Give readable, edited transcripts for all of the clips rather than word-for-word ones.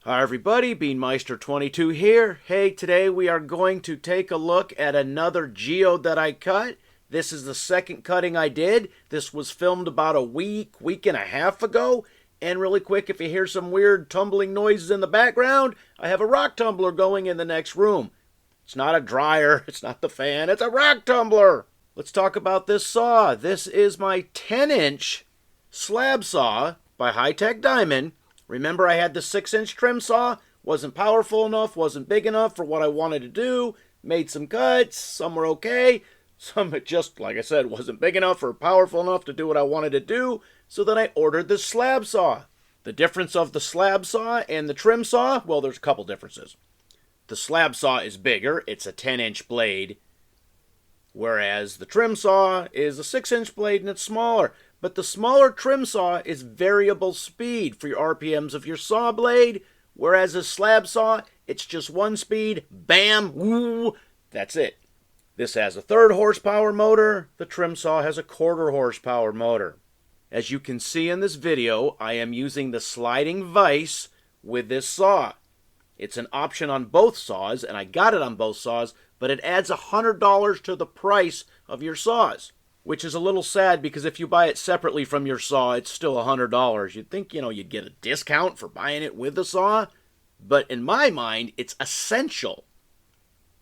Hi everybody, Beanmeister22 here. Hey, today we are going to take a look at another geode that I cut. This is the second cutting I did. This was filmed about a week and a half ago. And really quick, if you hear some weird tumbling noises in the background, I have a rock tumbler going in the next room. It's not a dryer, it's not the fan, it's a rock tumbler. Let's talk about this saw. This is my 10-inch slab saw by High Tech Diamond. Remember, I had the 6-inch trim saw, wasn't powerful enough, wasn't big enough for what I wanted to do, made some cuts, some were okay, some just, like I said, wasn't big enough or powerful enough to do what I wanted to do, so then I ordered the slab saw. The difference of the slab saw and the trim saw, well, there's a couple differences. The slab saw is bigger, it's a 10-inch blade, whereas the trim saw is a 6-inch blade and it's smaller. But the smaller trim saw is variable speed for your RPMs of your saw blade, whereas a slab saw, it's just one speed, bam, woo, that's it. This has a 3rd horsepower motor, the trim saw has a 1/4 horsepower motor. As you can see in this video, I am using the sliding vise with this saw. It's an option on both saws, and I got it on both saws, but it adds $100 to the price of your saws. Which is a little sad because if you buy it separately from your saw, it's still $100. You'd think, you'd get a discount for buying it with the saw. But in my mind, it's essential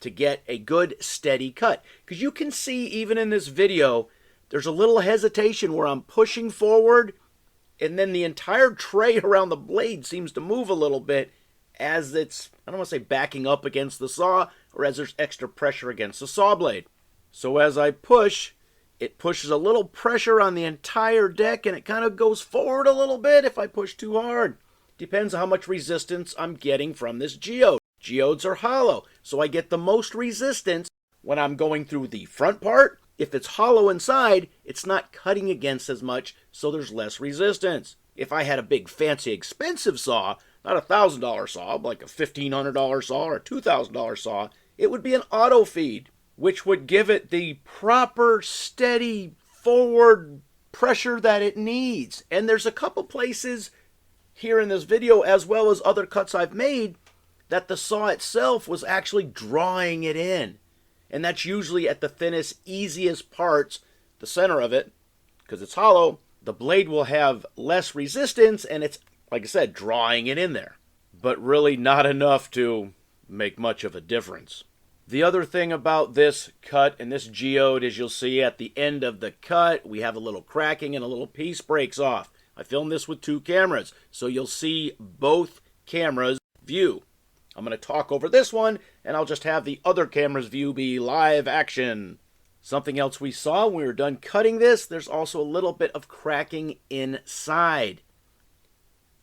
to get a good, steady cut. Because you can see, even in this video, there's a little hesitation where I'm pushing forward, and then the entire tray around the blade seems to move a little bit as it's, I don't want to say backing up against the saw, or as there's extra pressure against the saw blade. So as I push, it pushes a little pressure on the entire deck, and it kind of goes forward a little bit if I push too hard. Depends on how much resistance I'm getting from this geode. Geodes are hollow, so I get the most resistance when I'm going through the front part. If it's hollow inside, it's not cutting against as much, so there's less resistance. If I had a big, fancy, expensive saw, not a $1,000 saw, like a $1,500 saw or a $2,000 saw, it would be an auto feed, which would give it the proper, steady, forward pressure that it needs. And there's a couple places here in this video, as well as other cuts I've made, that the saw itself was actually drawing it in. And that's usually at the thinnest, easiest parts, the center of it, because it's hollow. The blade will have less resistance, and it's, like I said, drawing it in there. But really not enough to make much of a difference. The other thing about this cut and this geode is you'll see at the end of the cut, we have a little cracking and a little piece breaks off. I filmed this with 2 cameras, so you'll see both cameras' view. I'm going to talk over this one, and I'll just have the other camera's view be live action. Something else we saw when we were done cutting this, there's also a little bit of cracking inside,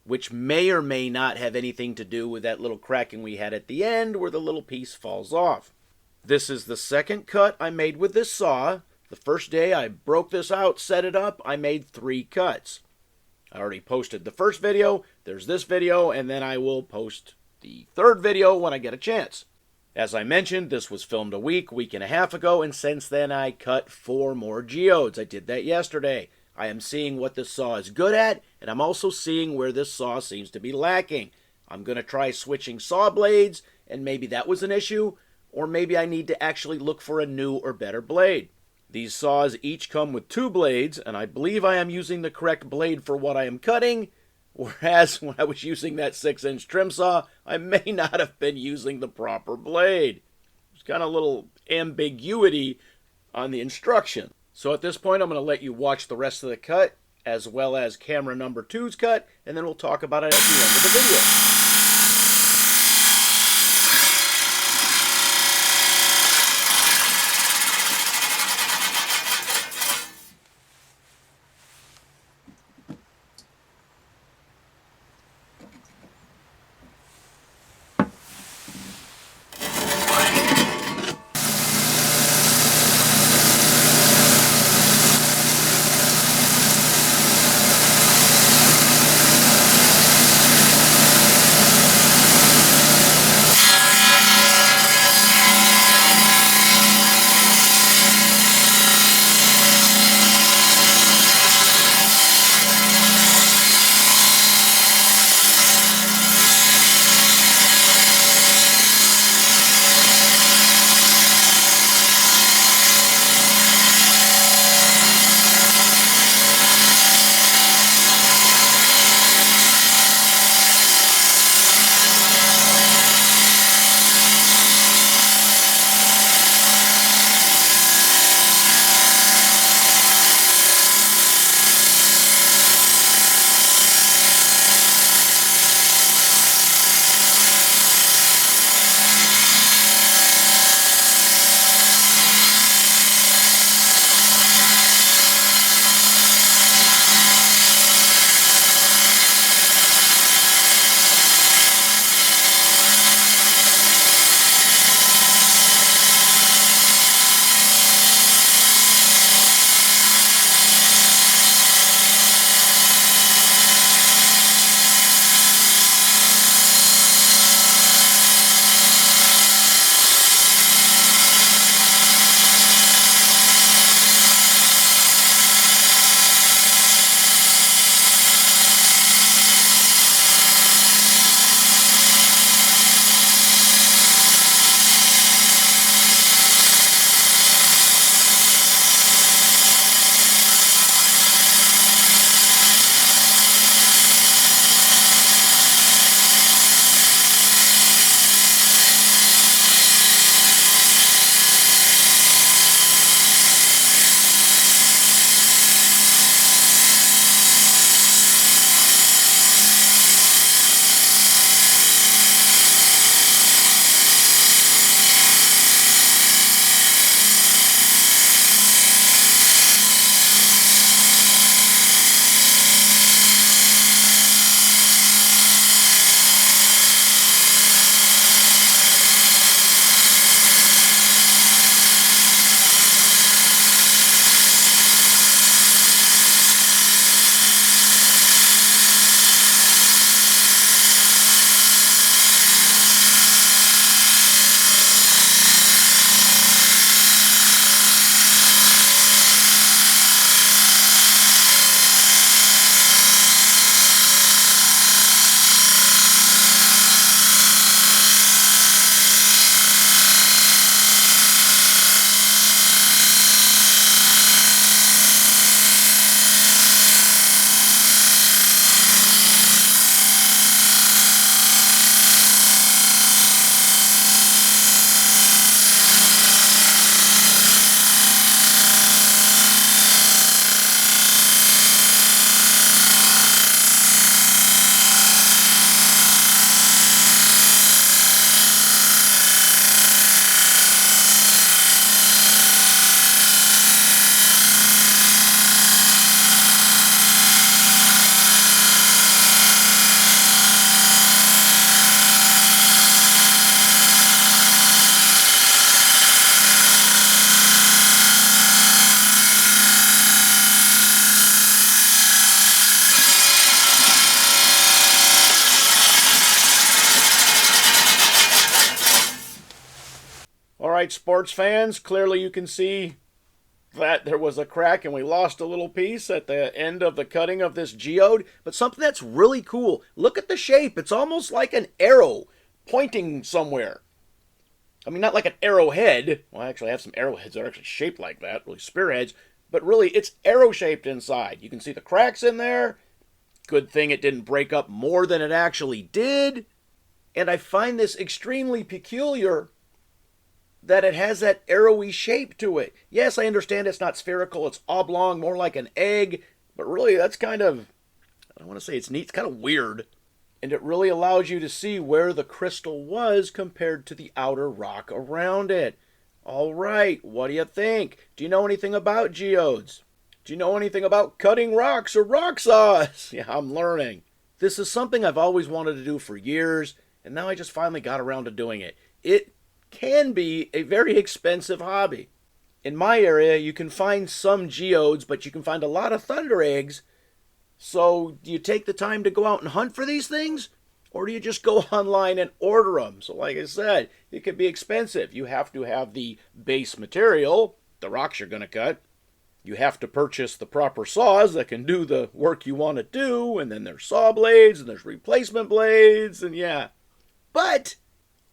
which may or may not have anything to do with that little cracking we had at the end where the little piece falls off. This is the second cut I made with this saw. The first day I broke this out, set it up, I made 3 cuts. I already posted the first video, there's this video, and then I will post the 3rd video when I get a chance. As I mentioned, this was filmed a week and a half ago, and since then I cut 4 more geodes. I did that yesterday. I am seeing what this saw is good at, and I'm also seeing where this saw seems to be lacking. I'm going to try switching saw blades, and maybe that was an issue, or maybe I need to actually look for a new or better blade. These saws each come with 2 blades, and I believe I am using the correct blade for what I am cutting, whereas when I was using that 6-inch trim saw, I may not have been using the proper blade. There's kind of a little ambiguity on the instruction. So at this point, I'm going to let you watch the rest of the cut, as well as camera number 2's cut, and then we'll talk about it at the end of the video. right, sports fans, clearly you can see that there was a crack and we lost a little piece at the end of the cutting of this geode. But something that's really cool, look at the shape. It's almost like an arrow pointing somewhere. I mean, not like an arrowhead. Well, actually, I have some arrowheads that are actually shaped like that, really spearheads. But really, it's arrow-shaped inside. You can see the cracks in there. Good thing it didn't break up more than it actually did. And I find this extremely peculiar that it has that arrowy shape to it. Yes, I understand it's not spherical, it's oblong, more like an egg, but really that's kind of, I don't want to say it's neat, it's kind of weird. And it really allows you to see where the crystal was compared to the outer rock around it. All right, what do you think? Do you know anything about geodes? Do you know anything about cutting rocks or rock saws? Yeah, I'm learning. This is something I've always wanted to do for years, and now I just finally got around to doing it. It can be a very expensive hobby. In my area, you can find some geodes, but you can find a lot of thundereggs. So do you take the time to go out and hunt for these things? Or do you just go online and order them? So like I said, it can be expensive. You have to have the base material, the rocks you're going to cut. You have to purchase the proper saws that can do the work you want to do. And then there's saw blades and there's replacement blades. And yeah. But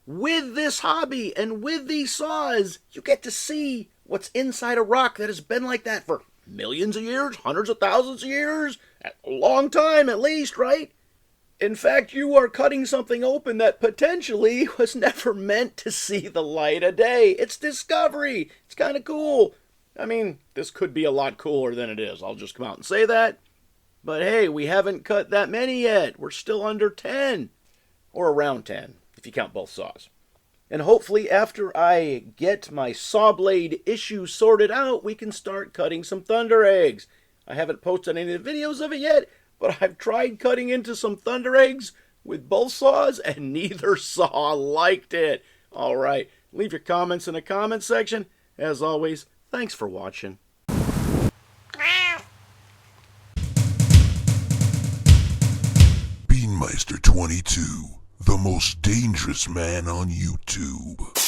with this hobby and with these saws, you get to see what's inside a rock that has been like that for millions of years, hundreds of thousands of years, a long time at least, right? In fact, you are cutting something open that potentially was never meant to see the light of day. It's discovery. It's kind of cool. I mean, this could be a lot cooler than it is. I'll just come out and say that. But hey, we haven't cut that many yet. We're still under 10. Or around 10, if you count both saws. And hopefully after I get my saw blade issue sorted out, we can start cutting some thundereggs. I haven't posted any of the videos of it yet, but I've tried cutting into some thundereggs with both saws, and neither saw liked it. All right, leave your comments in the comment section. As always, thanks for watching. Beanmeister 22, the most dangerous man on YouTube.